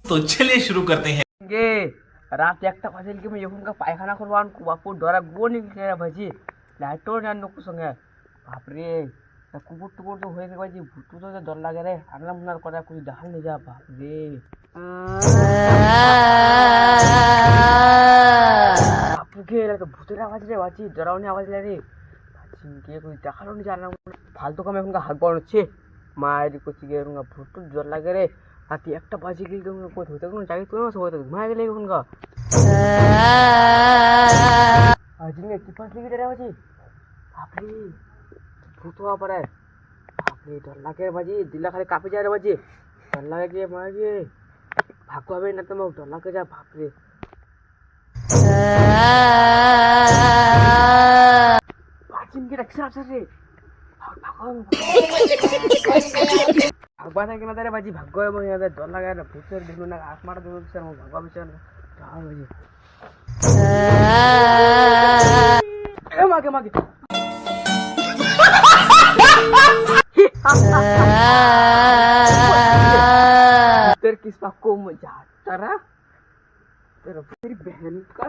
तो चलिए शुरू करते हैं। गे रात একটা বাজে কি আমি এখন পায়খানা করব আর বাপু ডরা গোনি কে ভাজি লাইটো না নুকু সঙ্গে বাপরে কুকুর টুকুর তো হয়ে গেছে ভূতু তো ডর লাগে রে আন্না মুনার করে কুই দেখাল নি যা বাপরে বাপু কে লাগে ভূতের আওয়াজ রে বাজি ডরাওনি আওয়াজ রে বাজি কে কুই দেখালো নি জানা ফালতু কাম এখন হাত বাড়ছে মায়ের কুচি গে রুঙ্গা ভূতু ডর লাগে রে রাতে একটা বাজে গেল তুমি কোথাও হতে কোনো জায়গায় তুমি সবাই তো ঘুমায় গেলে এখন গা আজকে কি পাঁচ লিখে রে বাজি বাপরে ভূত হওয়া পারে বাপরে ডর লাগে বাজি দিলা খালি কাঁপে যায় রে বাজি ডর লাগে গিয়ে মারা গিয়ে ভাগ্য হবে না তোমার ডর লাগে যা বাপরে বাজিন কি রাখছে আছে রে भगवान के ना बाजी भाग्य है डर लगा भूतर देखो ना आत्मा देखो भगवान विषय मागे मागे तेरे किस को मजा तेरा तेरी बहन का